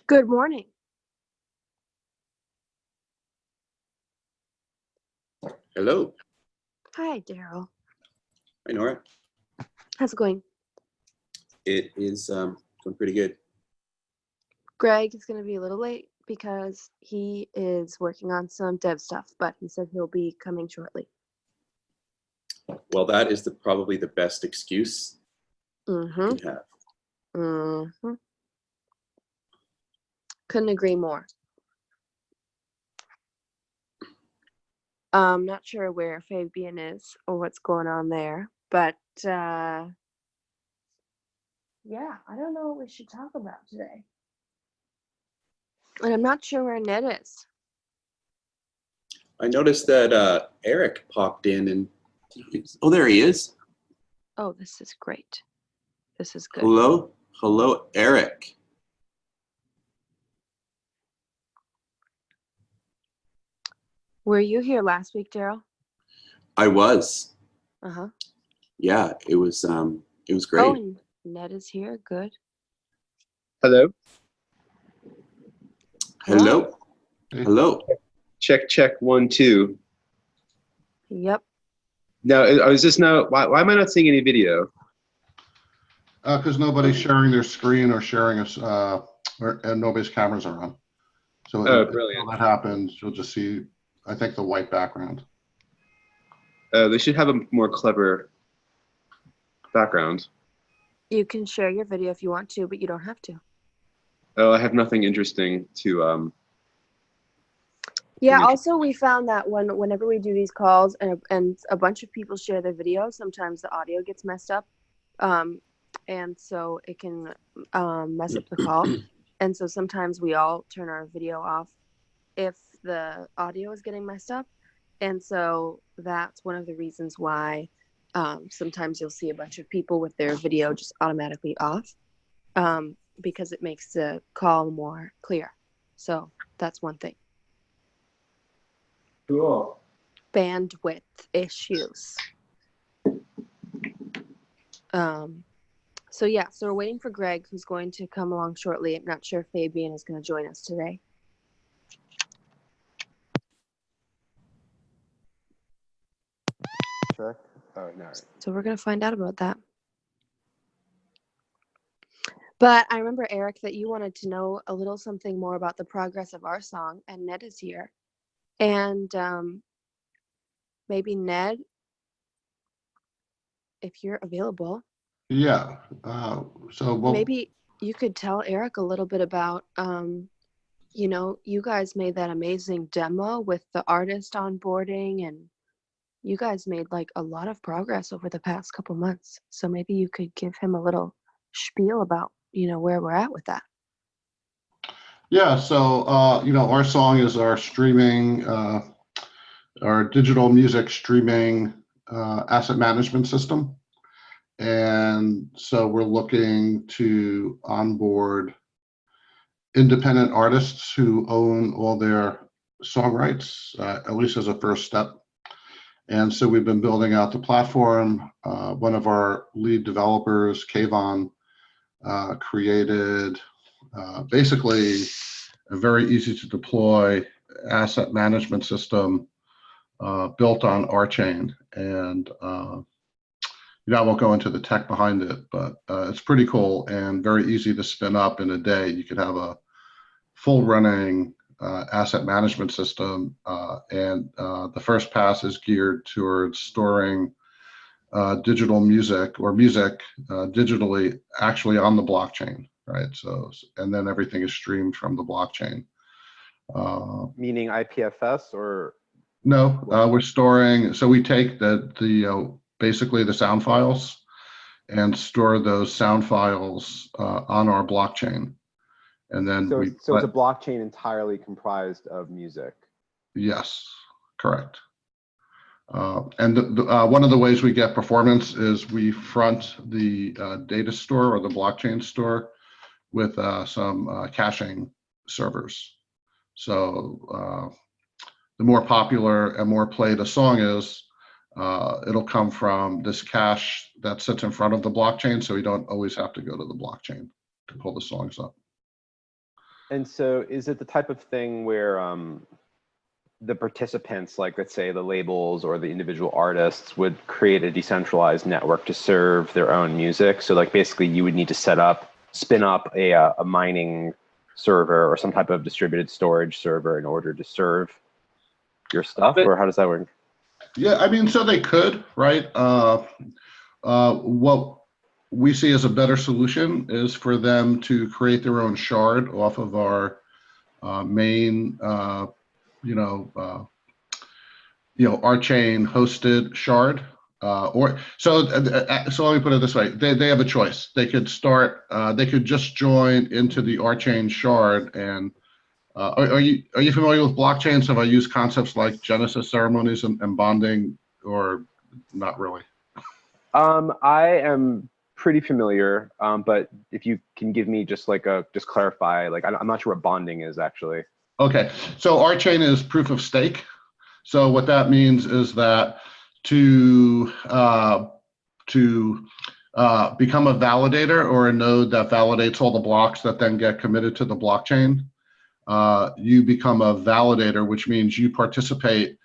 Good morning. Hello. Hi, Daryl. Hi, Nora. How's it going? It is going pretty good. Greg is going to be a little late because he is working on some dev stuff, but he said he'll be coming shortly. Well, that is probably the best excuse you Mm-hmm. can have. Mm-hmm. Couldn't agree more. I'm not sure where Fabian is or what's going on there, but yeah, I don't know what we should talk about today. And I'm not sure where Ned is. I noticed that Eric popped in and oh, there he is. Oh, this is great. This is good. Hello, Eric. Were you here last week, Daryl? I was. Uh-huh. Yeah, it was great. Oh, and Ned is here. Good. Hello. Hello. Check 1 2. Yep. Now, I was just now. Why am I not seeing any video? Because nobody's sharing their screen or sharing and nobody's cameras are on. So Brilliant. until that happens, you'll just see, I think, the white background. They should have a more clever background. You can share your video if you want to, but you don't have to. Oh, I have nothing interesting to. Yeah, also we found that whenever we do these calls and a bunch of people share their video, sometimes the audio gets messed up. And so it can mess up the call. And so sometimes we all turn our video off if the audio is getting messed up. And so that's one of the reasons why sometimes you'll see a bunch of people with their video just automatically off because it makes the call more clear. So that's one thing. Cool. Bandwidth issues. So we're waiting for Greg, who's going to come along shortly. I'm not sure if Fabian is going to join us today. Check. Oh no. So we're going to find out about that. But I remember, Eric, that you wanted to know a little something more about the progress of RSong, and Ned is here. And maybe Ned, if you're available. Yeah. Maybe you could tell Eric a little bit about, you guys made that amazing demo with the artist onboarding, and you guys made like a lot of progress over the past couple months. So maybe you could give him a little spiel about, where we're at with that. Yeah. So RSong is our streaming, our digital music streaming asset management system. And so we're looking to onboard independent artists who own all their song rights, at least as a first step. And so we've been building out the platform. One of our lead developers, Kayvon, created basically a very easy to deploy asset management system built on our chain. And I won't go into the tech behind it, but it's pretty cool and very easy to spin up in a day. You could have a full running asset management system, and the first pass is geared towards storing digital music or music digitally actually on the blockchain, right? So, and then everything is streamed from the blockchain. Meaning IPFS or? No, we're storing, so we take basically the sound files and store those sound files on our blockchain. And then so it's a blockchain entirely comprised of music. Yes, correct. And one of the ways we get performance is we front the data store or the blockchain store with some caching servers. So the more popular and more played a song is, it'll come from this cache that sits in front of the blockchain, so we don't always have to go to the blockchain to pull the songs up. And so is it the type of thing where the participants, like let's say the labels or the individual artists, would create a decentralized network to serve their own music? So like basically you would need to spin up a mining server or some type of distributed storage server in order to serve your stuff, or how does that work? Yeah, I mean, so they could, right? What we see as a better solution is for them to create their own shard off of our main, our chain hosted shard. So let me put it this way: they have a choice. They could just join into the RChain shard. And are you familiar with blockchains? Have I used concepts like Genesis ceremonies and bonding, or not really? I am pretty familiar, but if you can give me just clarify, like I'm not sure what bonding is actually. Okay, so RChain is proof of stake. So what that means is that to become a validator or a node that validates all the blocks that then get committed to the blockchain, you become a validator, which means you participate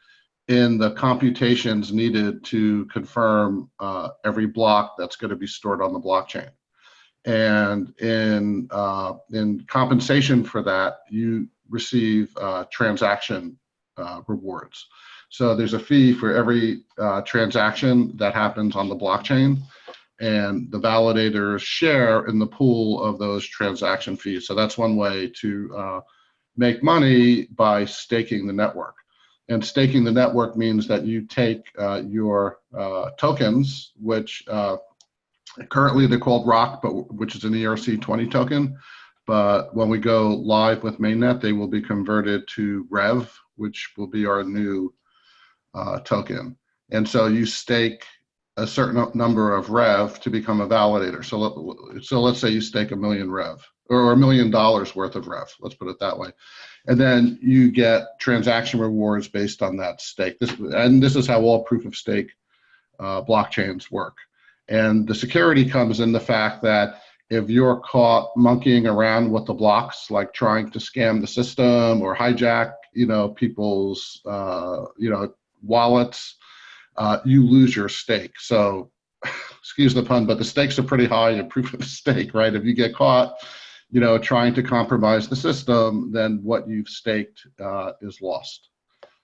in the computations needed to confirm every block that's going to be stored on the blockchain. And in compensation for that, you receive transaction rewards. So there's a fee for every transaction that happens on the blockchain, and the validators share in the pool of those transaction fees. So that's one way to make money, by staking the network. And staking the network means that you take your tokens, which currently they're called ROC, but which is an ERC20 token. But when we go live with mainnet, they will be converted to REV, which will be our new token. And so you stake a certain number of REV to become a validator. So let's say you stake 1 million REV, or $1 million worth of REV, let's put it that way. And then you get transaction rewards based on that stake. This is how all proof of stake blockchains work. And the security comes in the fact that if you're caught monkeying around with the blocks, like trying to scam the system or hijack, people's, wallets, you lose your stake. So, excuse the pun, but the stakes are pretty high in proof of stake, right? If you get caught, trying to compromise the system, then what you've staked is lost.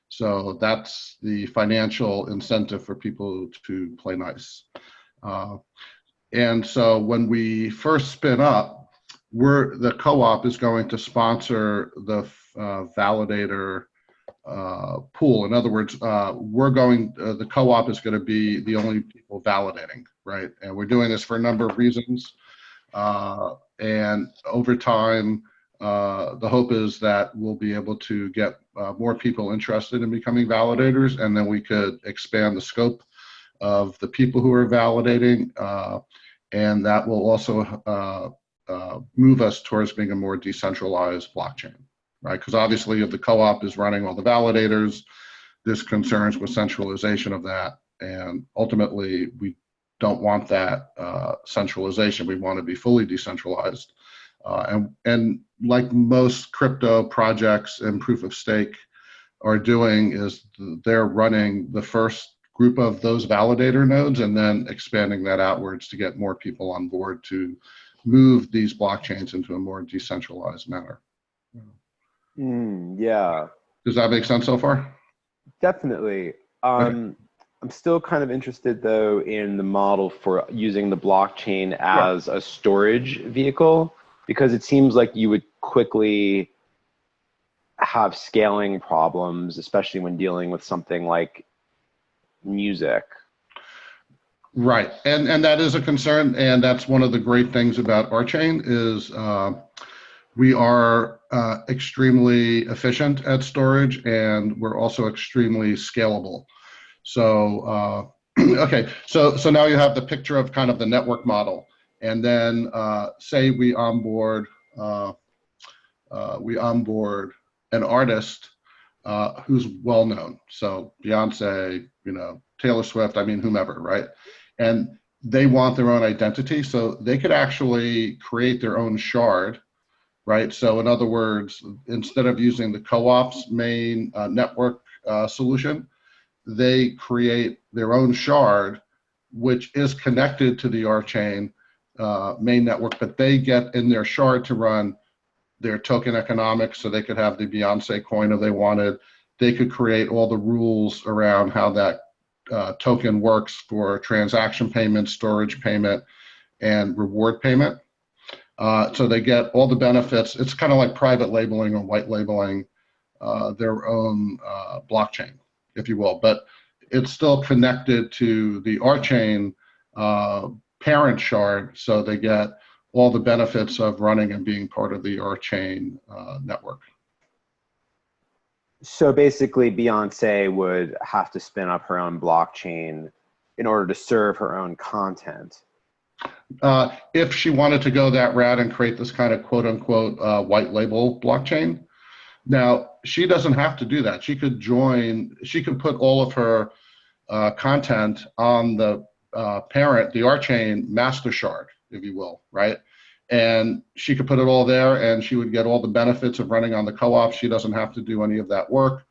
So that's the financial incentive for people to play nice. And so when we first spin up, the co-op is going to sponsor the validator pool. In other words, the co-op is going to be the only people validating, right? And we're doing this for a number of reasons. And over time, the hope is that we'll be able to get more people interested in becoming validators, and then we could expand the scope of the people who are validating, and that will also move us towards being a more decentralized blockchain, right? Because obviously if the co-op is running all the validators, there's concerns with centralization of that, and ultimately we don't want that centralization. We want to be fully decentralized. And like most crypto projects and proof of stake are doing, is they're running the first group of those validator nodes and then expanding that outwards to get more people on board to move these blockchains into a more decentralized manner. Yeah. Does that make sense so far? Definitely. Okay. I'm still kind of interested though in the model for using the blockchain as a storage vehicle, because it seems like you would quickly have scaling problems, especially when dealing with something like music. Right, and that is a concern, and that's one of the great things about RChain is we are extremely efficient at storage, and we're also extremely scalable. So okay, so now you have the picture of kind of the network model, and then say we onboard an artist who's well known, so Beyonce, Taylor Swift, I mean whomever, right? And they want their own identity, so they could actually create their own shard, right? So in other words, instead of using the co-op's main network solution, they create their own shard, which is connected to the RChain main network, but they get in their shard to run their token economics, so they could have the Beyonce coin if they wanted. They could create all the rules around how that token works for transaction payment, storage payment, and reward payment. So they get all the benefits. It's kind of like private labeling or white labeling their own blockchain, if you will. But it's still connected to the RChain parent shard, so they get all the benefits of running and being part of the RChain network. So basically, Beyonce would have to spin up her own blockchain in order to serve her own content. If she wanted to go that route and create this kind of quote unquote white label blockchain. Now, she doesn't have to do that. She could join, she could put all of her content on the parent, the RChain master shard, if you will, right? And she could put it all there and she would get all the benefits of running on the co-op. She doesn't have to do any of that work.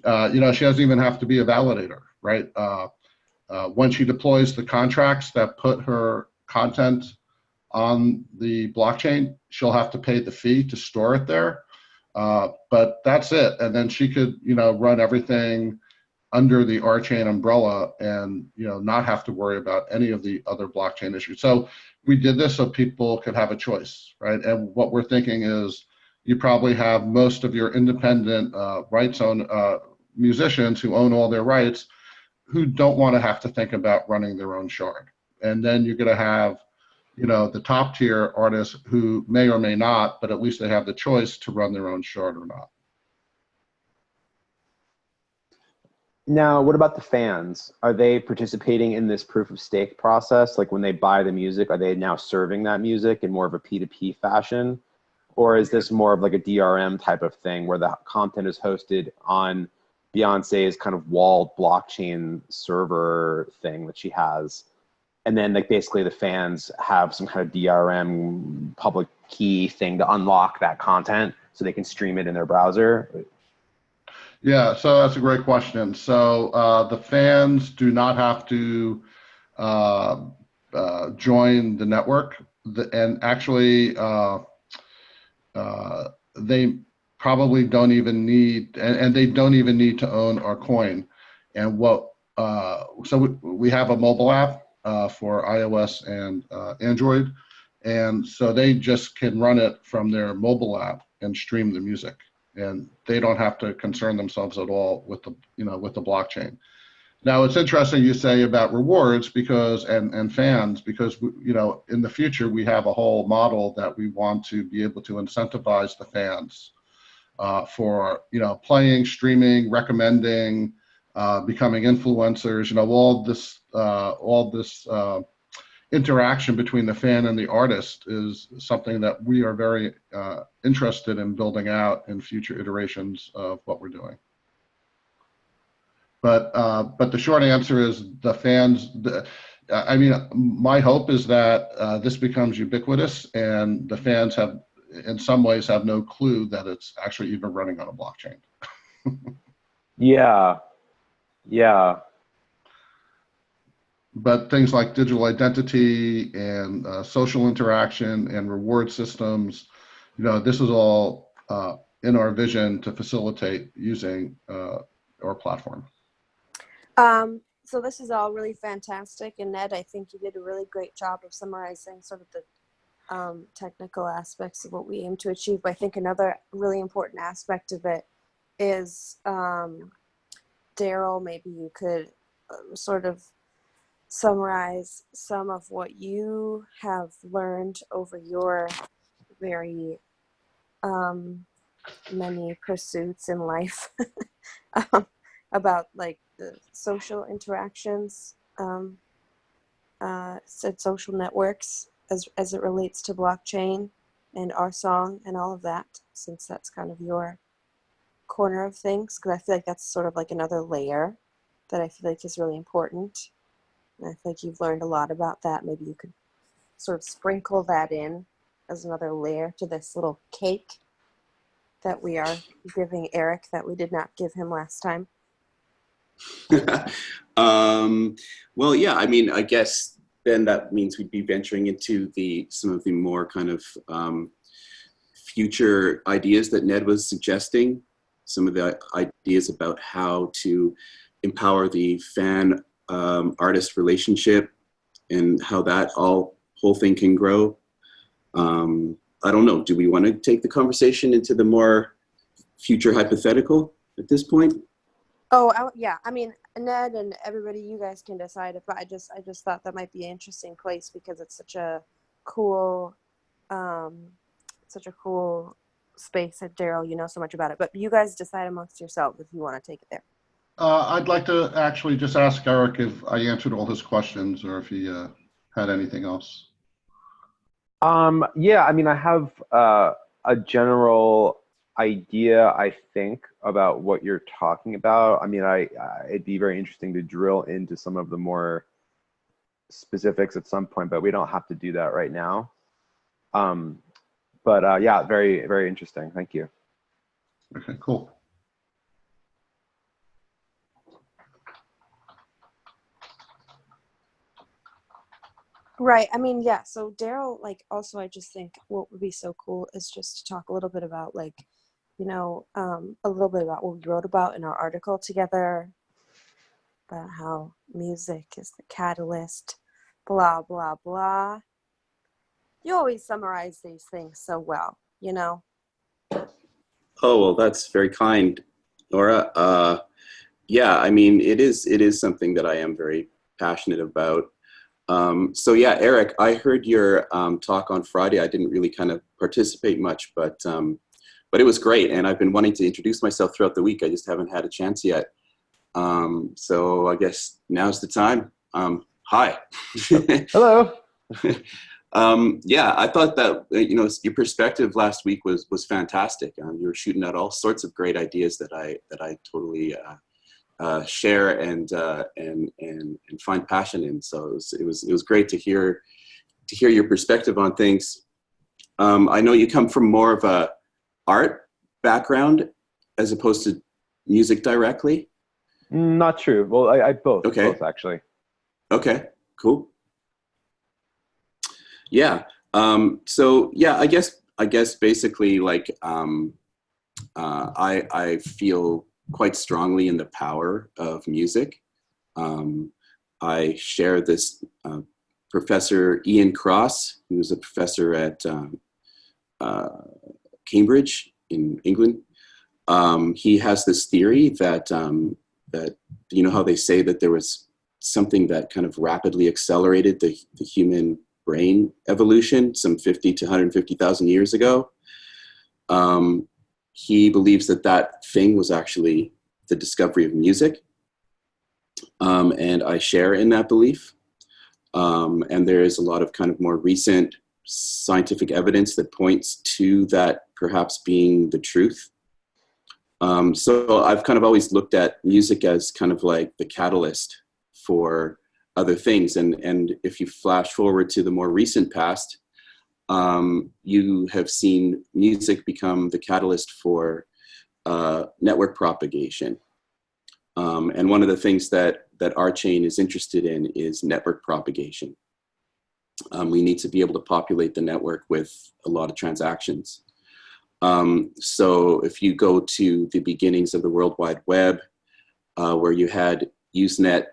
You know, she doesn't even have to be a validator, right? When she deploys the contracts that put her content on the blockchain, she'll have to pay the fee to store it there. But that's it. And then she could, you know, run everything under the RChain umbrella and, you know, not have to worry about any of the other blockchain issues. So we did this so people could have a choice, right? And what we're thinking is you probably have most of your independent rights own musicians who own all their rights who don't want to have to think about running their own shard. And then you're going to have, you know, the top tier artists who may or may not, but at least they have the choice to run their own shard or not. Now, what about the fans? Are they participating in this proof of stake process? Like when they buy the music, are they now serving that music in more of a P2P fashion? Or is this more of like a DRM type of thing where the content is hosted on Beyonce's kind of walled blockchain server thing that she has? And then like basically the fans have some kind of DRM public key thing to unlock that content so they can stream it in their browser? Yeah, so that's a great question. So the fans do not have to join the network. And actually, they probably don't even need, and they don't even need to own our coin. And what, so we have a mobile app for iOS and Android. And so they just can run it from their mobile app and stream the music. And they don't have to concern themselves at all with the, you know, with the blockchain. Now, it's interesting you say about rewards because, and fans, because, you know, in the future, we have a whole model that we want to be able to incentivize the fans for, you know, playing, streaming, recommending, becoming influencers, you know, all this interaction between the fan and the artist is something that we are very interested in building out in future iterations of what we're doing. But the short answer is the fans, I mean, my hope is that this becomes ubiquitous and the fans have, in some ways, have no clue that it's actually even running on a blockchain. Yeah, yeah. But things like digital identity and social interaction and reward systems, you know, this is all in our vision to facilitate using our platform. So this is all really fantastic. And Ned, I think you did a really great job of summarizing sort of the technical aspects of what we aim to achieve. But I think another really important aspect of it is, Daryl, maybe you could sort of summarize some of what you have learned over your very many pursuits in life about like the social interactions, said social networks as it relates to blockchain and RSong and all of that, since that's kind of your corner of things, because I feel like that's sort of like another layer that I feel like is really important. And I feel like you've learned a lot about that. Maybe you could sort of sprinkle that in as another layer to this little cake that we are giving Eric that we did not give him last time? Well, yeah, I mean, I guess then that means we'd be venturing into some of the more kind of future ideas that Ned was suggesting, some of the ideas about how to empower the fan artist relationship and how that whole thing can grow. I don't know. Do we want to take the conversation into the more future hypothetical at this point? Oh, yeah. I mean, Ned and everybody, you guys can decide. If I just thought that might be an interesting place because it's such a cool space. At Daryl, you know so much about it. But you guys decide amongst yourselves if you want to take it there. I'd like to actually just ask Eric if I answered all his questions or if he had anything else. Yeah, I mean, I have a general idea, I think, about what you're talking about. I mean, it'd be very interesting to drill into some of the more specifics at some point, but we don't have to do that right now. But yeah, very, very interesting. Thank you. Okay, cool. Right. I mean, yeah. So Daryl, like, also, I just think what would be so cool is just to talk a little bit about, like, you know, a little bit about what we wrote about in our article together, about how music is the catalyst, blah, blah, blah. You always summarize these things so well, you know? Oh, well, that's very kind, Nora. Yeah, I mean, it is something that I am very passionate about. So yeah, Eric, I heard your talk on Friday. I didn't really kind of participate much, but it was great. And I've been wanting to introduce myself throughout the week. I just haven't had a chance yet. So I guess now's the time. Hi. Hello. Yeah, I thought that, you know, your perspective last week was fantastic. You were shooting out all sorts of great ideas that I totally share and find passion in. So it was great to hear your perspective on things. I know you come from more of a art background as opposed to music directly. Not true. Well, I both. Okay. Both actually. Okay. Cool. Yeah. So yeah, I guess basically, like, I feel quite strongly in the power of music. I share this Professor Ian Cross, who was a professor at Cambridge in England. He has this theory that you know how they say that there was something that kind of rapidly accelerated the human brain evolution some 50 to 150,000 years ago. He believes that thing was actually the discovery of music. And I share in that belief. And there is a lot of kind of more recent scientific evidence that points to that perhaps being the truth. So I've kind of always looked at music as kind of like the catalyst for other things. And if you flash forward to the more recent past, you have seen music become the catalyst for network propagation. And one of the things that our chain is interested in is network propagation. We need to be able to populate the network with a lot of transactions. So if you go to the beginnings of the World Wide Web, where you had Usenet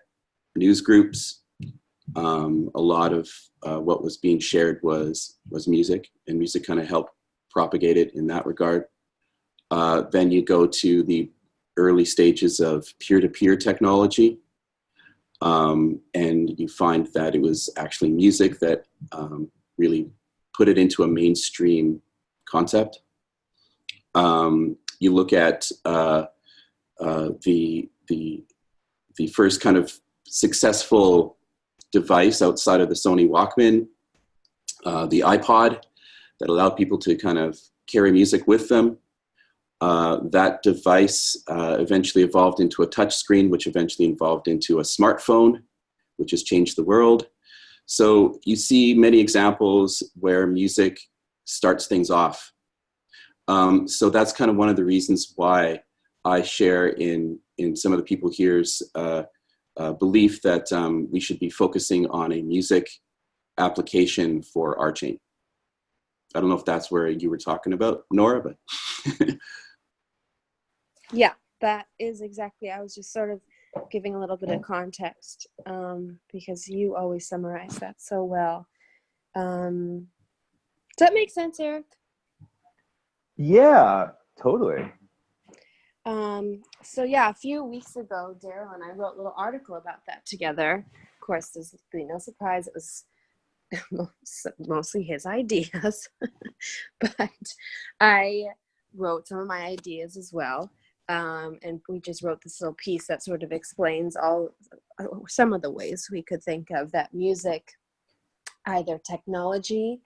news groups, a lot of what was being shared was music, and music kind of helped propagate it in that regard. Then you go to the early stages of peer-to-peer technology, and you find that it was actually music that really put it into a mainstream concept. You look at the first kind of successful device outside of the Sony Walkman, the iPod, that allowed people to kind of carry music with them. That device eventually evolved into a touch screen, which eventually evolved into a smartphone, which has changed the world. So you see many examples where music starts things off. So that's kind of one of the reasons why I share in some of the people here's belief that we should be focusing on a music application for RSong. I don't know if that's where you were talking about, Nora, but Yeah, that is exactly. I was just sort of giving a little bit of context because you always summarize that so well. Does that make sense, Eric? Yeah, totally. So yeah, a few weeks ago, Daryl and I wrote a little article about that together. Of course, there's be no surprise. It was mostly his ideas, but I wrote some of my ideas as well. And we just wrote this little piece that sort of explains some of the ways we could think of that music, either technology,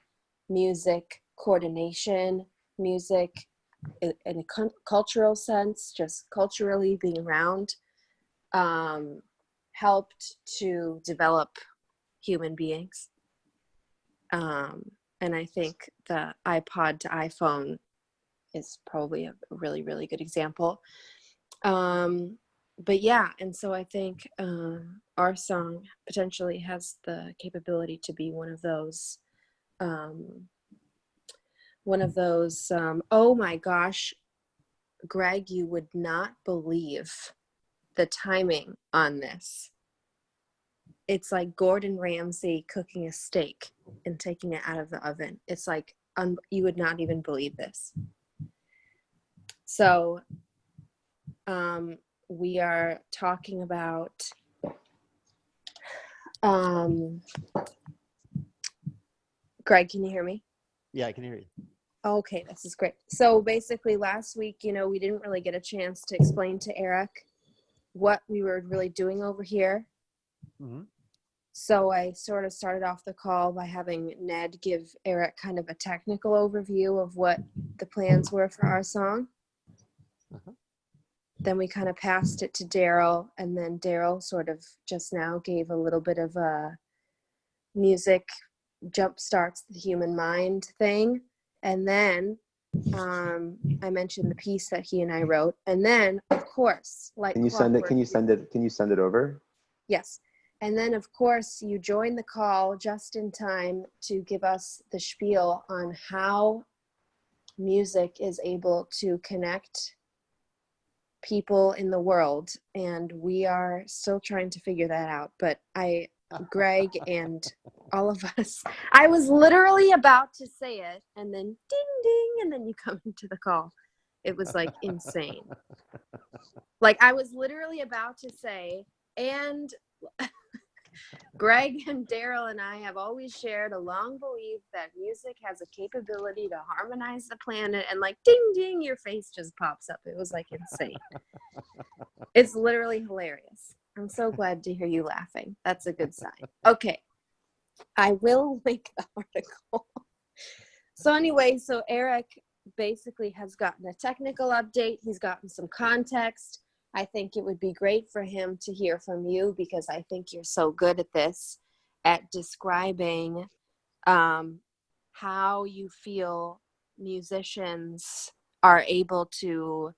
music coordination, music in a cultural sense, just culturally being around, helped to develop human beings. And I think the iPod to iPhone is probably a really, really good example. But yeah, and so I think RSong potentially has the capability to be one of those. Oh my gosh, Greg, you would not believe the timing on this. It's like Gordon Ramsay cooking a steak and taking it out of the oven. It's like, you would not even believe this. So we are talking about Greg, can you hear me? Yeah, I can hear you. Okay, this is great. So basically last week, we didn't really get a chance to explain to Eric what we were really doing over here. Mm-hmm. So I sort of started off the call by having Ned give Eric kind of a technical overview of what the plans were for RSong. Uh-huh. Then we kind of passed it to Daryl, and then Daryl sort of just now gave a little bit of a music jump starts the human mind thing. And then I mentioned the piece that he and I wrote. And then, of course, like Can you send it? clockwork, Can you send it over? yes. And then, of course, you join the call just in time to give us the spiel on how music is able to connect people in the world. And we are still trying to figure that out. But Greg and all of us, I was literally about to say it, and then ding, ding, and then you come into the call. It was like insane. Like I was literally about to say, and Greg and Daryl and I have always shared a long belief that music has a capability to harmonize the planet, and like ding ding, your face just pops up. It was like insane. It's literally hilarious. I'm so glad to hear you laughing. That's a good sign. Okay. I will link the article. So anyway, so Eric basically has gotten a technical update. He's gotten some context. I think it would be great for him to hear from you because I think you're so good at this, at describing how you feel musicians are able to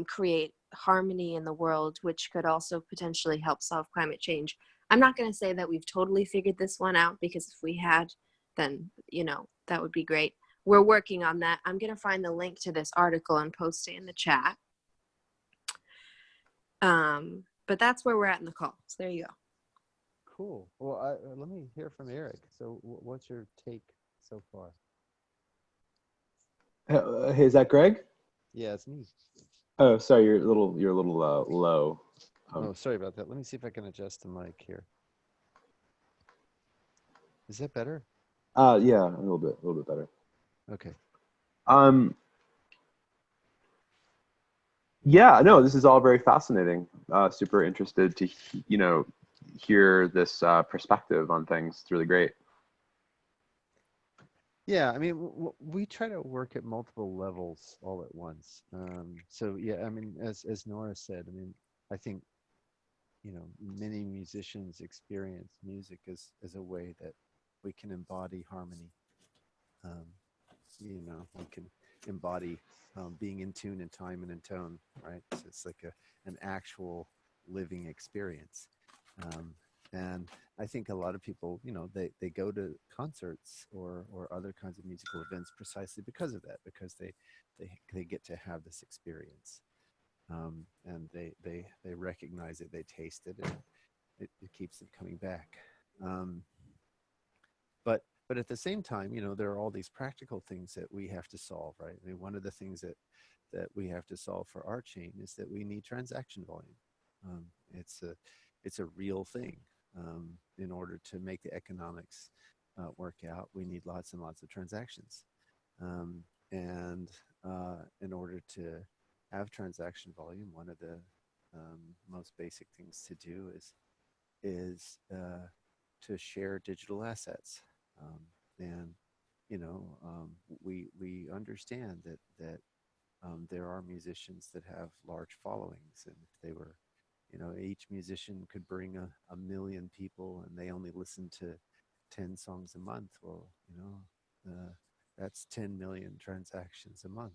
create harmony in the world, which could also potentially help solve climate change. I'm not going to say that we've totally figured this one out because if we had, then, that would be great. We're working on that. I'm going to find the link to this article and post it in the chat. But that's where we're at in the call. So there you go. Cool. Well, let me hear from Eric. So what's your take so far? Hey, is that Greg? Yeah, it's me. Oh, sorry, you're a little low. Oh, sorry about that. Let me see if I can adjust the mic here. Is that better? Yeah, a little bit better. Okay. Yeah, no, this is all very fascinating. Super interested to, hear this perspective on things. It's really great. Yeah, I mean, we try to work at multiple levels all at once. So yeah, I mean, as Nora said, I mean, I think, many musicians experience music as a way that we can embody harmony. we can embody being in tune in time and in tone, right? So it's like an actual living experience. And I think a lot of people, they go to concerts or other kinds of musical events precisely because of that, because they get to have this experience. And they recognize it, they taste it, and it keeps them coming back. Um, but at the same time, there are all these practical things that we have to solve, right? I mean, one of the things that we have to solve for our chain is that we need transaction volume. Um, it's a real thing. In order to make the economics work out, we need lots and lots of transactions. And in order to have transaction volume, one of the most basic things to do is to share digital assets. And we understand that there are musicians that have large followings, and if they were, each musician could bring a million people, and they only listen to 10 songs a month. Well, that's 10 million transactions a month.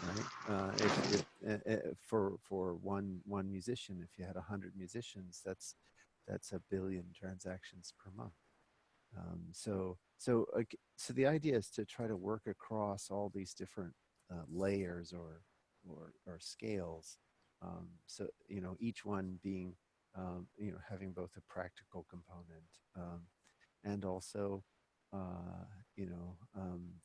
Right? For one musician, if you had 100 musicians, that's a billion transactions per month. So the idea is to try to work across all these different layers or scales. So each one being having both a practical component and also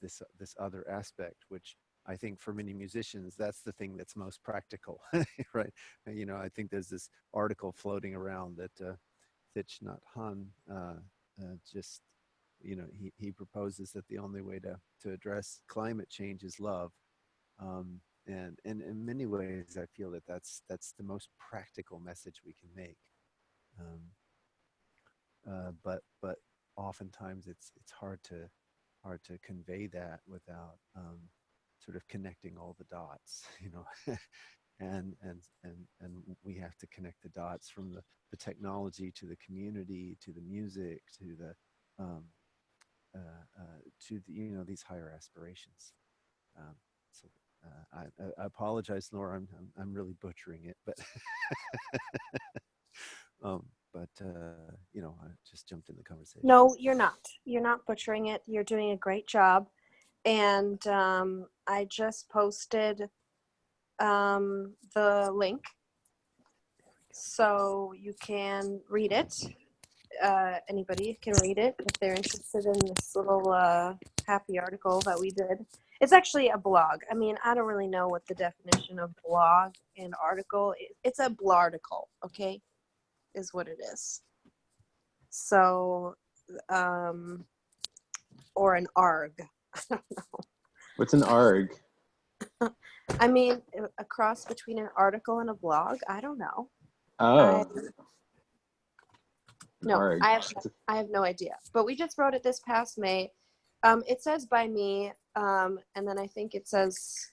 this other aspect, which I think for many musicians, that's the thing that's most practical, right? I think there's this article floating around that Thich Nhat Hanh just, he proposes that the only way to address climate change is love. And in many ways, I feel that that's the most practical message we can make. But oftentimes it's hard to convey that without sort of connecting all the dots, and we have to connect the dots from the technology to the community to the music to the these higher aspirations. So I apologize, Laura. I'm really butchering it, but I just jumped in the conversation. No, you're not. You're not butchering it. You're doing a great job. And I just posted the link so you can read it. Anybody can read it if they're interested in this little happy article that we did. It's actually a blog. I mean, I don't really know what the definition of blog and article is. It's a blarticle, okay, is what it is. So, or an arg. I don't know. What's an arg? I mean, a cross between an article and a blog. I don't know. Oh. I have no idea. But we just wrote it this past May. It says by me, and then I think it says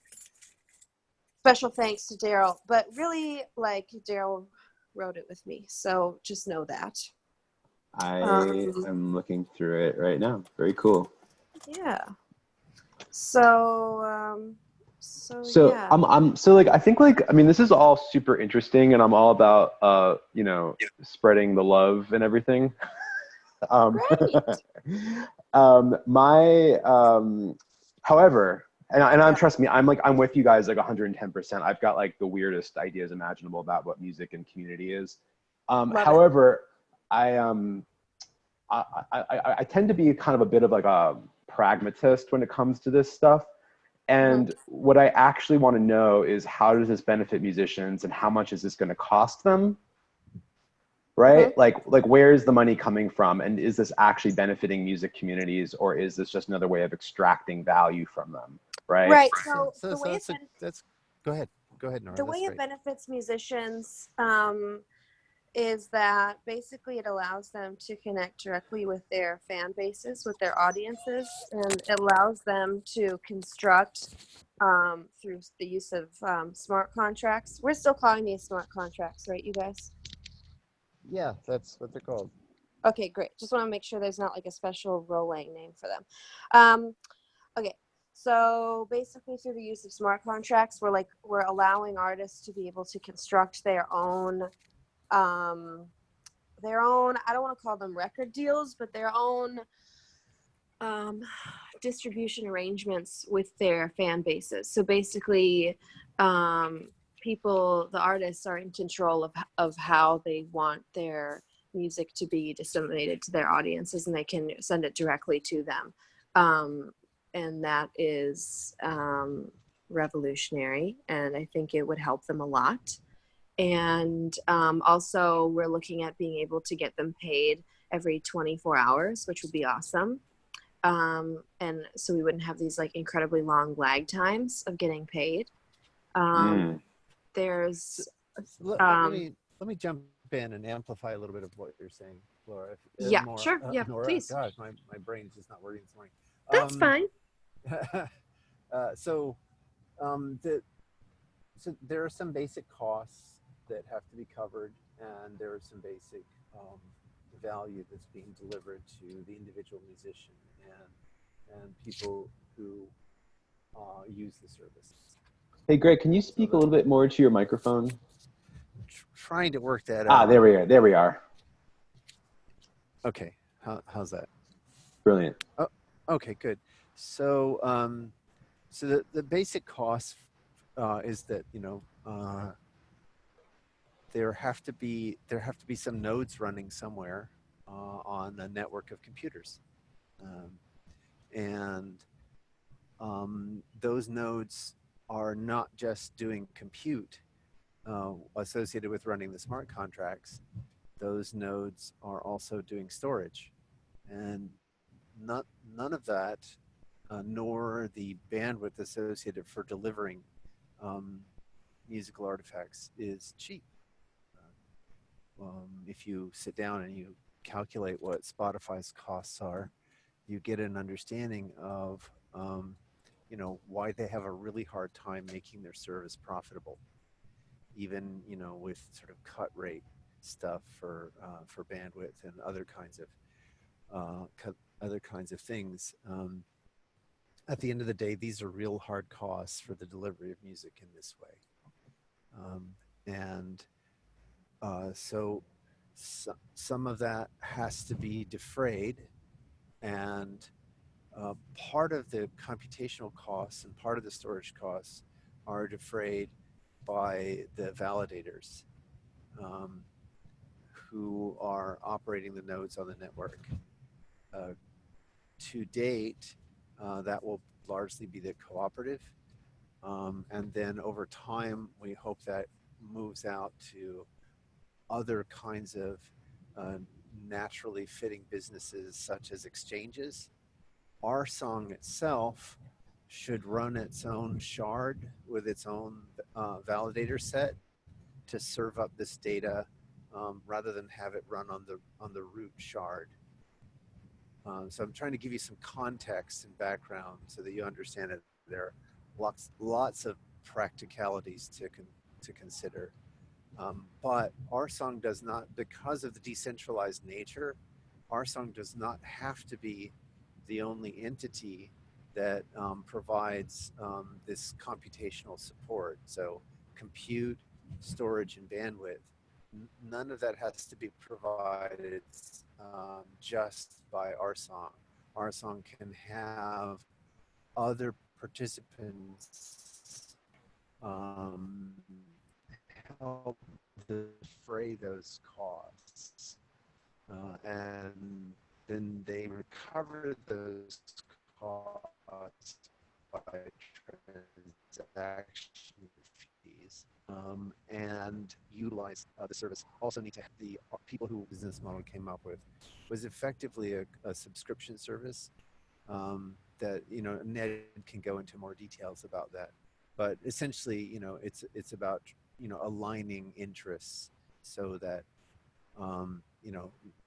special thanks to Daryl. But really, like, Daryl wrote it with me, so just know that. I am looking through it right now. Very cool. Yeah. So yeah. I think this is all super interesting, and I'm all about spreading the love and everything. However, and trust me, I'm with you guys 110%. I've got the weirdest ideas imaginable about what music and community is. However, I tend to be kind of a bit of a pragmatist when it comes to this stuff. And what I actually want to know is, how does this benefit musicians, and how much is this going to cost them? Right? Where is the money coming from? And is this actually benefiting music communities, or is this just another way of extracting value from them? Right. Right. So go ahead, Nora. The way it benefits musicians is that basically it allows them to connect directly with their fan bases, with their audiences, and it allows them to construct through the use of smart contracts. We're still calling these smart contracts, right, you guys? Yeah, that's what they're called. Okay, great. Just want to make sure there's not a special Rolang name for them. Okay, so basically through the use of smart contracts, we're allowing artists to be able to construct their own, I don't want to call them record deals, but their own um, distribution arrangements with their fan bases. So basically, the artists are in control of how they want their music to be disseminated to their audiences, and they can send it directly to them. And that is revolutionary, and I think it would help them a lot. And also, we're looking at being able to get them paid every 24 hours, which would be awesome. And so we wouldn't have these like incredibly long lag times of getting paid. Mm. There's Let me jump in and amplify a little bit of what you're saying, Laura. yeah, sure, yeah, Nora, please. gosh, my brain is just not working this morning. That's fine. So, so there are some basic costs that have to be covered, and there are some basic value that's being delivered to the individual musician and people who use the service. Hey, Greg, can you speak a little bit more to your microphone? Trying to work that out. There we are. There we are. Okay, how's that? Brilliant. Oh, okay, good. So, so the basic cost is that there have to be some nodes running somewhere on a network of computers, and those nodes are not just doing compute associated with running the smart contracts. Those nodes are also doing storage, and none of that, nor the bandwidth associated for delivering musical artifacts is cheap. If you sit down and you calculate what Spotify's costs are, you get an understanding of why they have a really hard time making their service profitable, even with sort of cut rate stuff for bandwidth and other kinds of things. At the end of the day, these are real hard costs for the delivery of music in this way. And so some of that has to be defrayed, and part of the computational costs and part of the storage costs are defrayed by the validators who are operating the nodes on the network. To date, that will largely be the cooperative. And then over time, we hope that moves out to other kinds of naturally fitting businesses, such as exchanges. RSong itself should run its own shard with its own validator set to serve up this data, rather than have it run on the root shard. So I'm trying to give you some context and background so that you understand that there are lots of practicalities to consider. But RSong does not, because of the decentralized nature, RSong does not have to be the only entity that provides this computational support. So compute, storage, and bandwidth, none of that has to be provided just by RSong. RSong can have other participants help defray those costs, and then they recover those costs by transaction fees, and utilize the service. Also need to have the people who business model came up with was effectively a subscription service that Ned can go into more details about that, but essentially it's about aligning interests so that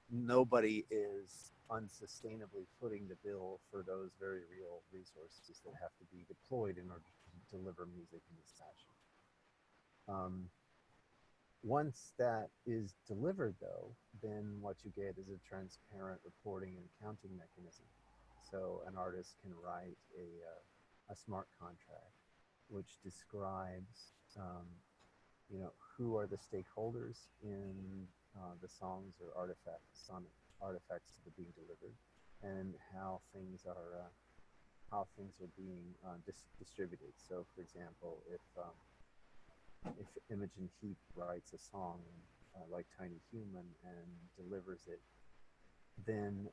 nobody is unsustainably footing the bill for those very real resources that have to be deployed in order to deliver music in this fashion. Once that is delivered, though, then what you get is a transparent reporting and accounting mechanism. So an artist can write a smart contract which describes, who are the stakeholders in the songs or artifacts, sonic artifacts that are being delivered, and how things are being distributed. So, for example, if Imogen Heap writes a song like Tiny Human and delivers it, then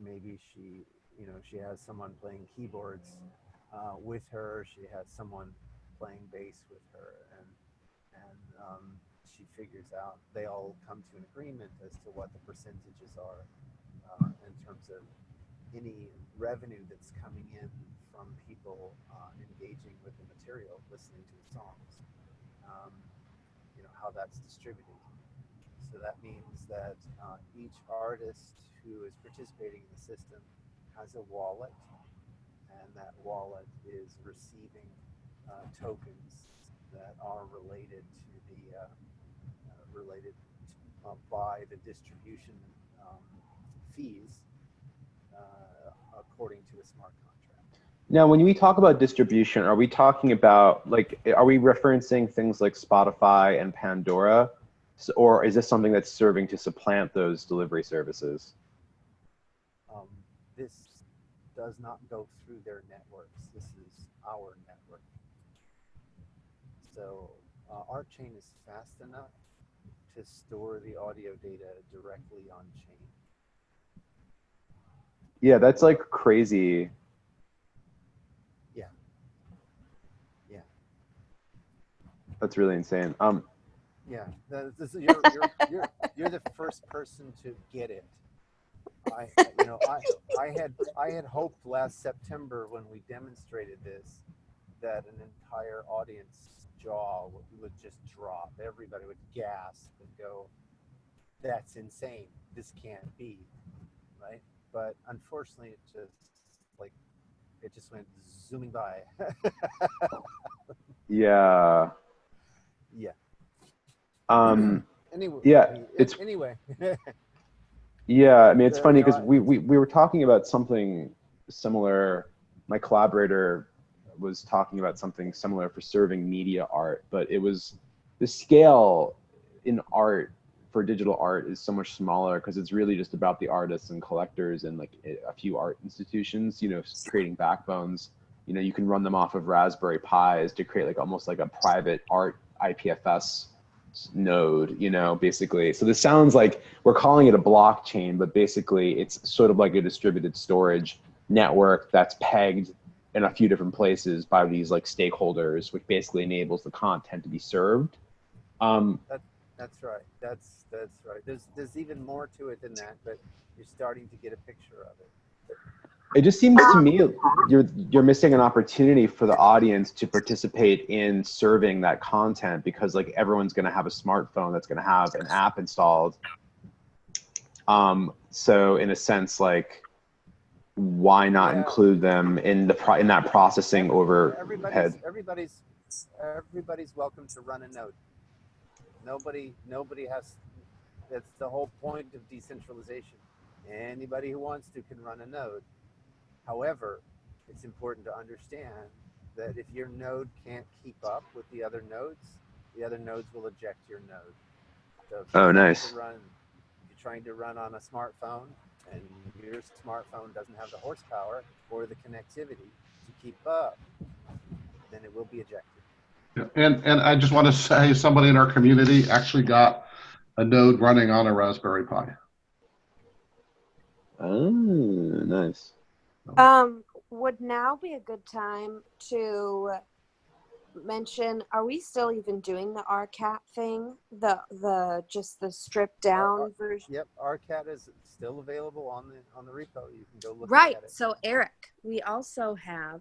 maybe she has someone playing keyboards with her. She has someone playing bass with her, and she figures out. They all come to an agreement as to what the percentages are in terms of any revenue that's coming in from people engaging with the material, listening to the songs. How that's distributed. So that means that each artist who is participating in the system has a wallet, and that wallet is receiving tokens that are related to the by the distribution fees according to a smart contract. Now, when we talk about distribution, are we talking about are we referencing things like Spotify and Pandora? Or is this something that's serving to supplant those delivery services? This does not go through their networks. This is our network. So our chain is fast enough to store the audio data directly on chain. Yeah, that's like crazy. Yeah. Yeah. That's really insane. Yeah, you're the first person to get it. I had hoped last September when we demonstrated this that an entire audience jaw would just drop. Everybody would gasp and go, "That's insane. This can't be," right? But unfortunately, it just went zooming by. Yeah. Yeah. Anyway. Yeah. Anyway. Yeah. I mean, it's funny because we were talking about something similar. My collaborator was talking about something similar for serving media art, but it was the scale in art for digital art is so much smaller because it's really just about the artists and collectors and like a few art institutions, creating backbones. You can run them off of Raspberry Pis to create like almost like a private art IPFS node, basically. So this sounds like we're calling it a blockchain, but basically it's sort of like a distributed storage network that's pegged in a few different places by these like stakeholders, which basically enables the content to be served. That's right. That's right. There's even more to it than that, but you're starting to get a picture of it. It just seems to me you're missing an opportunity for the audience to participate in serving that content because like everyone's going to have a smartphone that's going to have an app installed. So in a sense, like, why not include them in that processing overhead? Everybody's welcome to run a node. Nobody has. That's the whole point of decentralization. Anybody who wants to can run a node. However, it's important to understand that if your node can't keep up with the other nodes will eject your node. So if Nice. If you're trying to run on a smartphone and your smartphone doesn't have the horsepower or the connectivity to keep up, then it will be ejected. Yeah. And I just want to say somebody in our community actually got a node running on a Raspberry Pi. Oh, nice. Would now be a good time to mention, are we still even doing the RCAT thing? The stripped down version? Yep, RCAT is still available on the repo. You can go look at it. Right. So Eric, we also have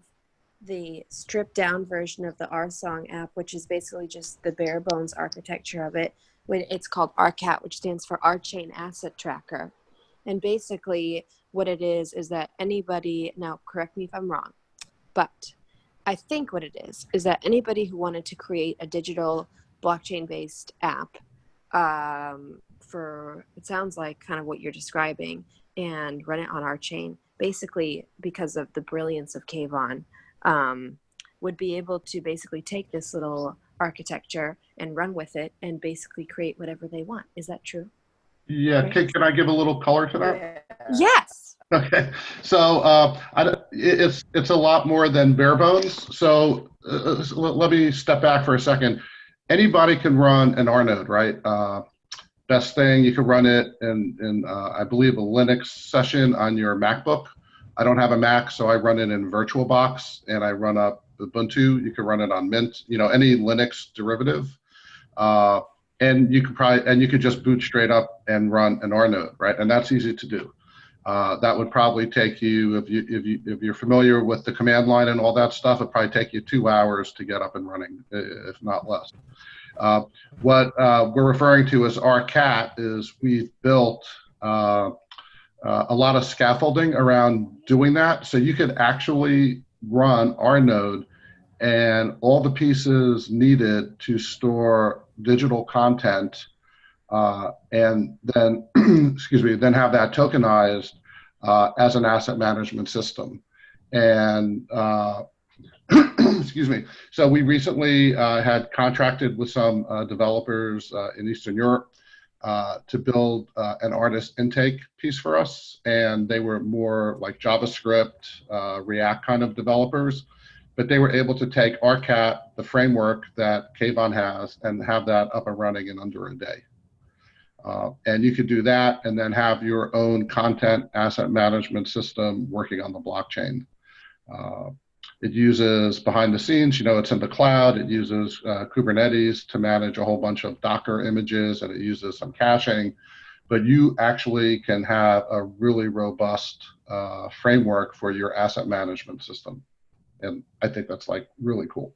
the stripped down version of the RSong app, which is basically just the bare bones architecture of it. It's called RCAT, which stands for R-Chain Asset Tracker. And basically what it is that anybody, now correct me if I'm wrong, but I think what it is that anybody who wanted to create a digital blockchain-based app for, it sounds like kind of what you're describing, and run it on our chain, basically because of the brilliance of Kayvon, would be able to basically take this little architecture and run with it and basically create whatever they want. Is that true? Yeah, Right. can I give a little color to that? Yes. Okay, so it's a lot more than bare bones. So let me step back for a second. Anybody can run an R node, right? Best thing, you can run it in I believe a Linux session on your MacBook. I don't have a Mac, so I run it in VirtualBox, and I run up Ubuntu. You can run it on Mint, any Linux derivative. And you could just boot straight up and run an R node, right? And that's easy to do. That would probably take you, if you're familiar with the command line and all that stuff, it'd probably take you 2 hours to get up and running, if not less. What we're referring to as RCAT is we've built a lot of scaffolding around doing that. So you could actually run our node and all the pieces needed to store digital content, and then, excuse me, then have that tokenized as an asset management system. And excuse me. So we recently had contracted with some developers in Eastern Europe to build an artist intake piece for us. And they were more like JavaScript, React kind of developers. But they were able to take RCAT, the framework that Kayvon has, and have that up and running in under a day. And you could do that and then have your own content asset management system working on the blockchain. It uses behind the scenes, it's in the cloud. It uses Kubernetes to manage a whole bunch of Docker images, and it uses some caching. But you actually can have a really robust framework for your asset management system. And I think that's like really cool.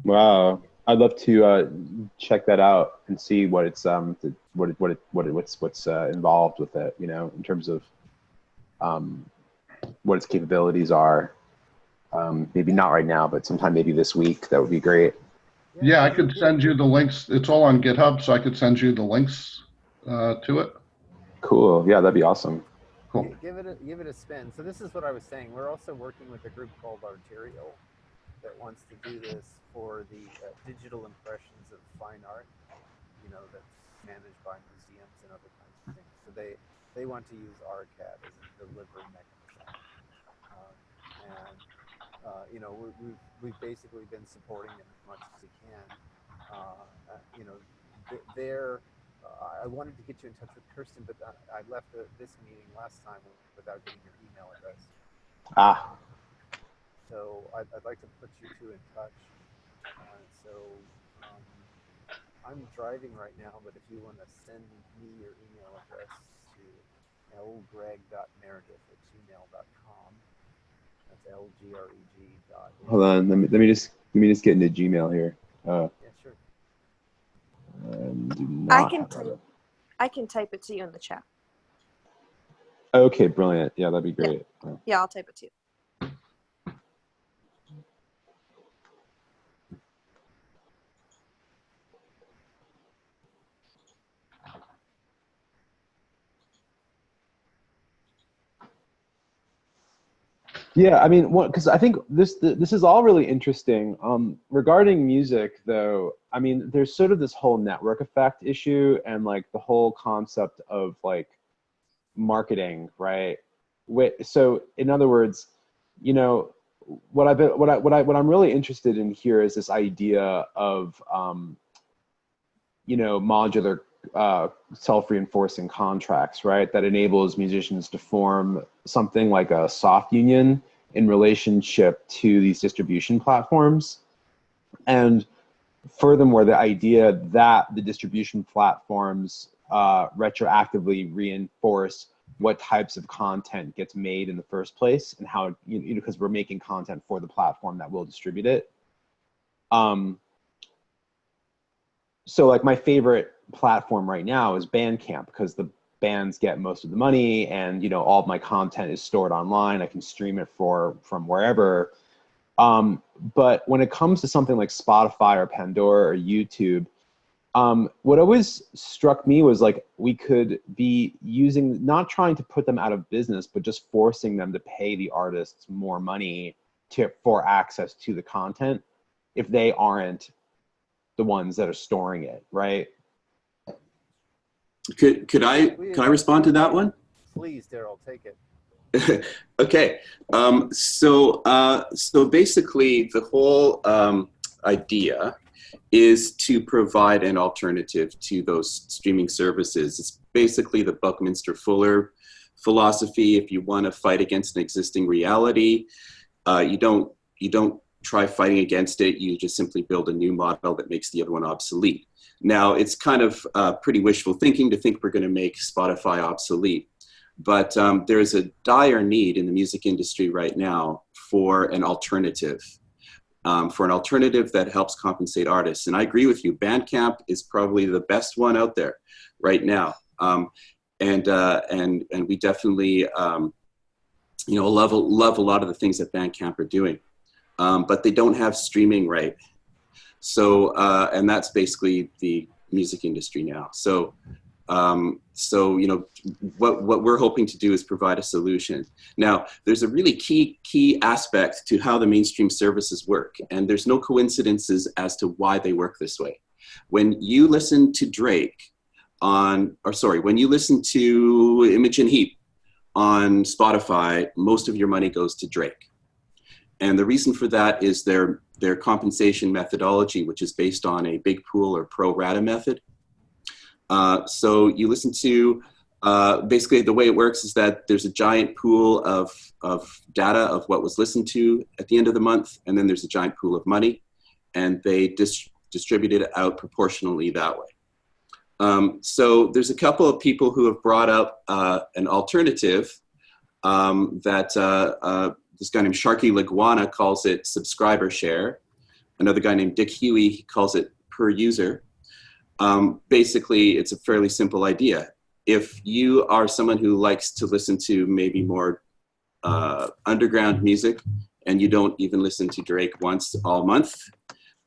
Wow, I'd love to check that out and see what it's what's involved with it. In terms of what its capabilities are. Maybe not right now, but sometime maybe this week. That would be great. Yeah, I could send you the links. It's all on GitHub, so I could send you the links to it. Cool. Yeah, that'd be awesome. Cool. Give it a spin. So this is what I was saying. We're also working with a group called Arterial that wants to do this for the digital impressions of fine art, that's managed by museums and other kinds of things. So they want to use RCAT as a delivery mechanism. We've basically been supporting them as much as we can. I wanted to get you in touch with Kirsten, but I left this meeting last time without getting your email address. So I'd like to put you two in touch. I'm driving right now, but if you want to send me your email address to lgreg.meredith@gmail.com. That's LGREG. Hold on, let me just get into Gmail here. Yeah, sure. I can type it to you in the chat. Okay, brilliant. Yeah, that'd be great. Yeah, I'll type it to you. Yeah, I mean, because I think this is all really interesting. Regarding music, though, I mean, there's sort of this whole network effect issue, and like the whole concept of like marketing, right? So, in other words, what I'm really interested in here is this idea of modular self-reinforcing contracts, right? That enables musicians to form something like a soft union in relationship to these distribution platforms. And furthermore, the idea that the distribution platforms retroactively reinforce what types of content gets made in the first place, and how, because we're making content for the platform that will distribute it. So like my favorite platform right now is Bandcamp, because the bands get most of the money, and all of my content is stored online. I can stream it from wherever. But when it comes to something like Spotify or Pandora or YouTube, What always struck me was like we could be using, not trying to put them out of business, but just forcing them to pay the artists more money for access to the content if they aren't the ones that are storing it, right? Could I respond to that one? Please, Daryl, take it. Okay. So basically, the whole idea is to provide an alternative to those streaming services. It's basically the Buckminster Fuller philosophy. If you want to fight against an existing reality, you don't try fighting against it. You just simply build a new model that makes the other one obsolete. Now, it's kind of pretty wishful thinking to think we're going to make Spotify obsolete. But there is a dire need in the music industry right now for an alternative that helps compensate artists. And I agree with you, Bandcamp is probably the best one out there right now. And we definitely, love a lot of the things that Bandcamp are doing. But they don't have streaming right. So, and that's basically the music industry now. So what we're hoping to do is provide a solution. Now, there's a really key aspect to how the mainstream services work, and there's no coincidences as to why they work this way. When you listen to when you listen to Imogen Heap on Spotify, most of your money goes to Drake. And the reason for that is their compensation methodology, which is based on a big pool or pro rata method. So you listen to, basically the way it works is that there's a giant pool of data of what was listened to at the end of the month, and then there's a giant pool of money, and they distribute it out proportionally that way. So there's a couple of people who have brought up an alternative that this guy named Sharky Liguana calls it subscriber share. Another guy named Dick Huey calls it per user. Basically, it's a fairly simple idea. If you are someone who likes to listen to maybe more underground music, and you don't even listen to Drake once all month,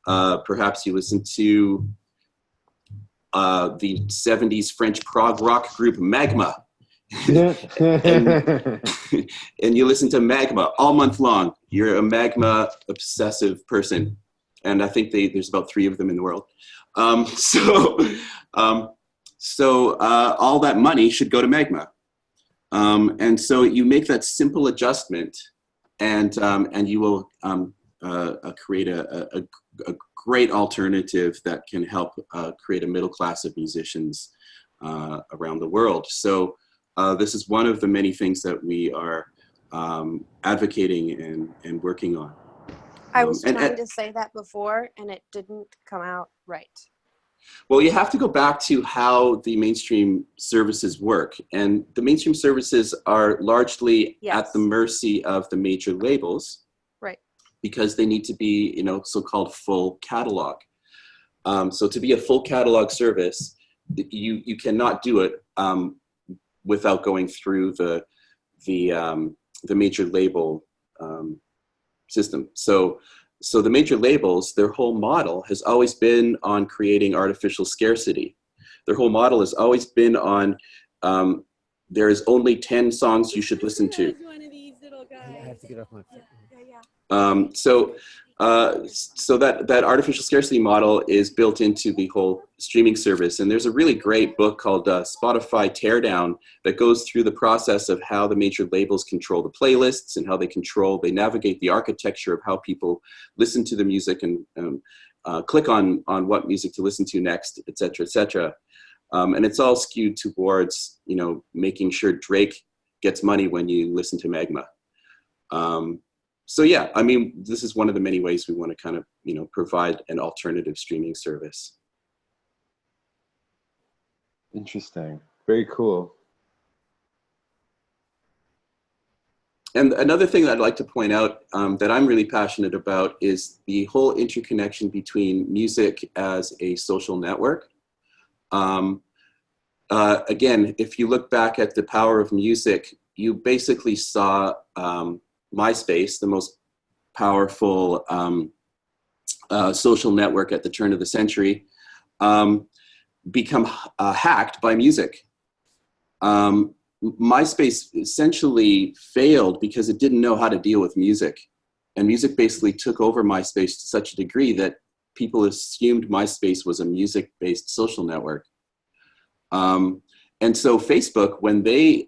perhaps you listen to the 70s French prog rock group Magma. and you listen to Magma all month long. You're a Magma obsessive person. And I think there's about 3 of them in the world. So all that money should go to Magma. And so you make that simple adjustment, and you will create a great alternative that can help create a middle class of musicians around the world. So this is one of the many things that we are advocating and working on. I was trying to say that before, and it didn't come out right. Well, you have to go back to how the mainstream services work. And the mainstream services are largely at the mercy of the major labels. Right. Because they need to be, so-called full catalog. So to be a full catalog service, you cannot do it without going through the major label system. So the major labels, their whole model has always been on creating artificial scarcity. Their whole model has always been on there is only 10 songs you should listen to. I have to get off my phone. So that artificial scarcity model is built into the whole streaming service. And there's a really great book called Spotify Teardown that goes through the process of how the major labels control the playlists and how they navigate the architecture of how people listen to the music and click on what music to listen to next, et cetera, et cetera. And it's all skewed towards, making sure Drake gets money when you listen to Magma. So yeah, I mean, this is one of the many ways we want to kind of, provide an alternative streaming service. Interesting. Very cool. And another thing that I'd like to point out that I'm really passionate about is the whole interconnection between music as a social network. Again, if you look back at the power of music, you basically saw MySpace, the most powerful social network at the turn of the century, become hacked by music. MySpace essentially failed because it didn't know how to deal with music. And music basically took over MySpace to such a degree that people assumed MySpace was a music-based social network. And so Facebook, when they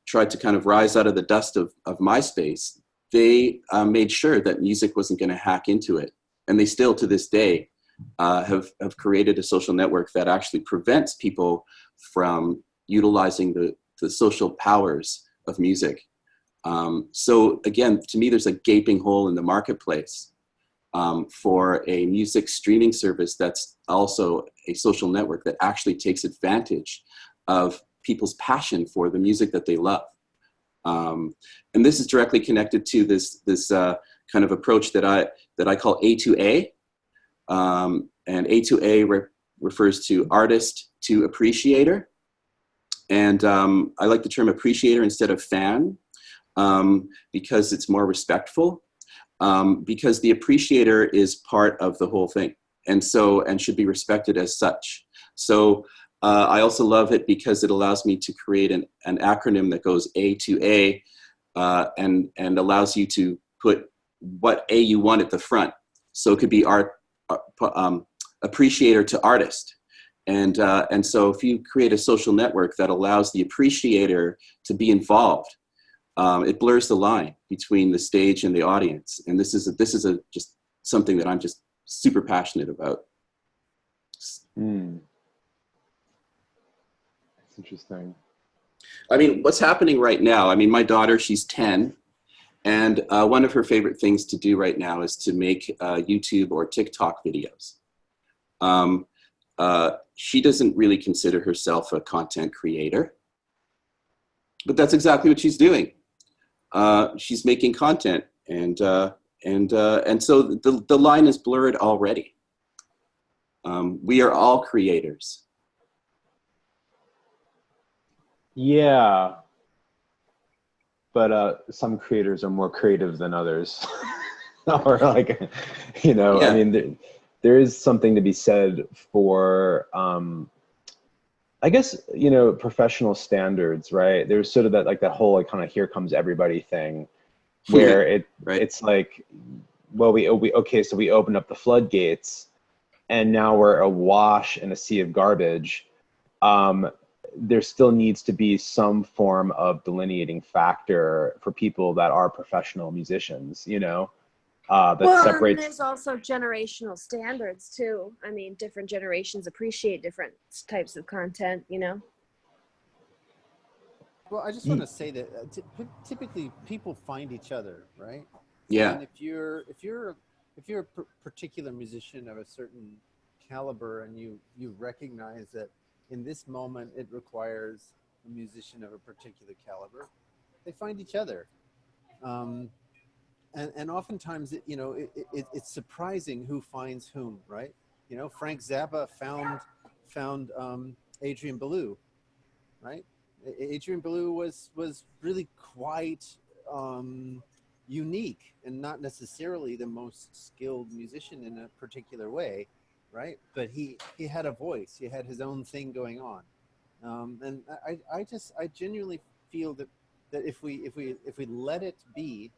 tried to kind of rise out of the dust of MySpace, they made sure that music wasn't going to hack into it. And they still, to this day, have created a social network that actually prevents people from utilizing the social powers of music. So again, to me, there's a gaping hole in the marketplace for a music streaming service that's also a social network that actually takes advantage of people's passion for the music that they love. And this is directly connected to this kind of approach that I call A2A. And A2A refers to artist to appreciator. And I like the term appreciator instead of fan because it's more respectful. Because the appreciator is part of the whole thing, and should be respected as such. So I also love it because it allows me to create an acronym that goes A to A, and allows you to put what A you want at the front. So it could be appreciator to artist, and so if you create a social network that allows the appreciator to be involved, it blurs the line between the stage and the audience. And this is just something that I'm just super passionate about. That's interesting. I mean, what's happening right now, I mean, my daughter, she's 10, and one of her favorite things to do right now is to make YouTube or TikTok videos. She doesn't really consider herself a content creator, but that's exactly what she's doing. She's making content, and so the line is blurred already. We are all creators. Yeah, but some creators are more creative than others, or like, yeah. I mean, there is something to be said for, I guess, professional standards, right? There's sort of that whole kind of here comes everybody thing, where it's like, well, so we opened up the floodgates, and now we're awash in a sea of garbage. There still needs to be some form of delineating factor for people that are professional musicians, that separates. And there's also generational standards too. I mean, different generations appreciate different types of content, Well, I just want to say that typically people find each other, right? Yeah. And if you're a particular musician of a certain caliber, and you recognize that in this moment it requires a musician of a particular caliber, they find each other. And oftentimes, it's surprising who finds whom, right? Frank Zappa found Adrian Belew, right? Adrian Belew was really quite unique, and not necessarily the most skilled musician in a particular way, right? But he had a voice. He had his own thing going on, and I genuinely feel that if we let it be,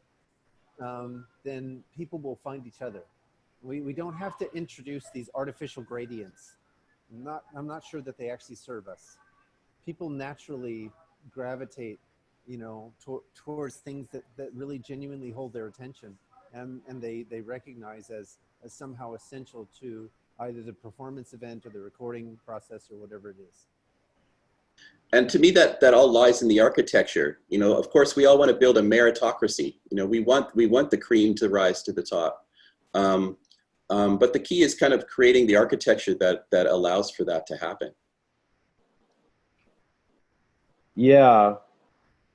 then people will find each other. We don't have to introduce these artificial gradients. I'm not sure that they actually serve us. People naturally gravitate, towards things that really genuinely hold their attention, and they recognize as somehow essential to either the performance event or the recording process or whatever it is. And to me, that all lies in the architecture. Of course, we all want to build a meritocracy. We want the cream to rise to the top. But the key is kind of creating the architecture that allows for that to happen. Yeah,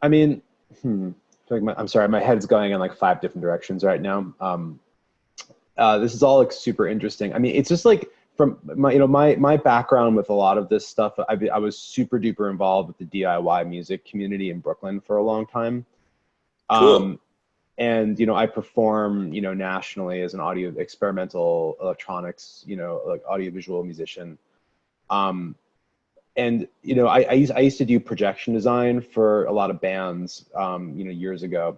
I mean, I'm sorry, my head's going in like 5 different directions right now. This is all like super interesting. I mean, it's just like from my background with a lot of this stuff. I was super duper involved with the DIY music community in Brooklyn for a long time. Cool. And I perform nationally as an experimental electronics like audiovisual musician. And you know, I used to do projection design for a lot of bands, you know, years ago,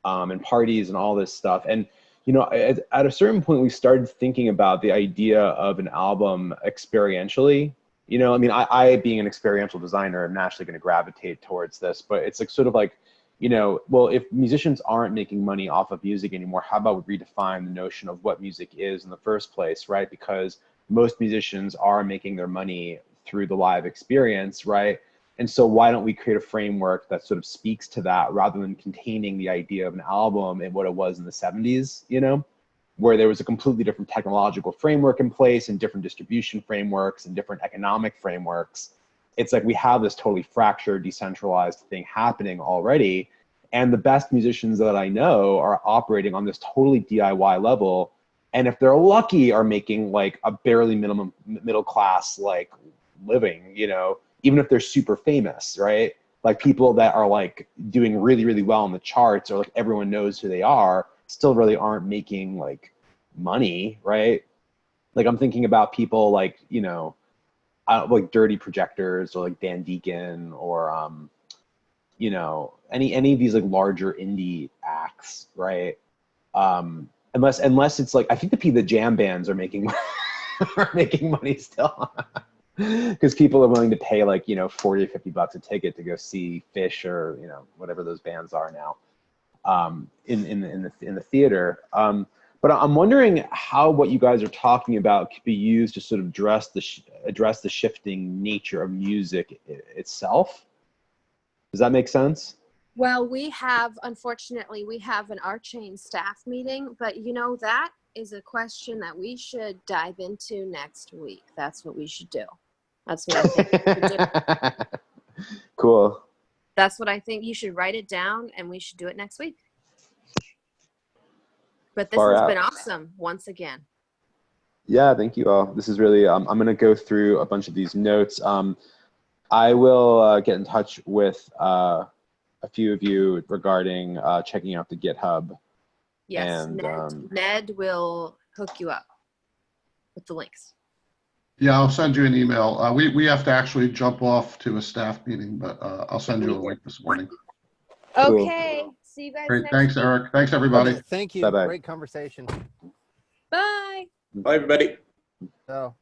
and parties and all this stuff. And you know, at a certain point, we started thinking about the idea of an album experientially. You know, I mean, I being an experiential designer, I'm naturally going to gravitate towards this, but it's like sort of like, you know, well, if musicians aren't making money off of music anymore, how about we redefine the notion of what music is in the first place, right? Because most musicians are making their money through the live experience, right? And so why don't we create a framework that sort of speaks to that rather than containing the idea of an album and what it was in the 70s, you know, where there was a completely different technological framework in place and different distribution frameworks and different economic frameworks. It's like we have this totally fractured, decentralized thing happening already. And the best musicians that I know are operating on this totally DIY level. And if they're lucky, are making like a barely middle class like living, you know, even if they're super famous, right? Like people that are like doing really, really well on the charts or like everyone knows who they are still really aren't making like money, right? Like I'm thinking about people like, you know, like Dirty Projectors or like Dan Deacon or, you know, any of these like larger indie acts, right? Unless it's like, I think the jam bands are making are making money still. Because people are willing to pay like, you know, 40 or 50 bucks a ticket to go see Fish or, you know, whatever those bands are now, in the theater. But I'm wondering how what you guys are talking about could be used to sort of address the shifting nature of music itself. Does that make sense? Well, unfortunately, we have an RSong staff meeting, but you know, that is a question that we should dive into next week. That's what we should do. That's what I think we should do. Cool. That's what I think. You should write it down and we should do it next week. But this Far has out. been awesome once again. Yeah, thank you all. This is really, I'm going to go through a bunch of these notes. I will get in touch with a few of you regarding checking out the GitHub. Yes, And Ned will hook you up with the links. Yeah, I'll send you an email. We have to actually jump off to a staff meeting, but I'll send you a link this morning. Cool. Okay, see you guys Great, next thanks, week. Eric. Thanks, everybody. Okay, thank you. Bye-bye. Great conversation. Bye. Bye, everybody. So.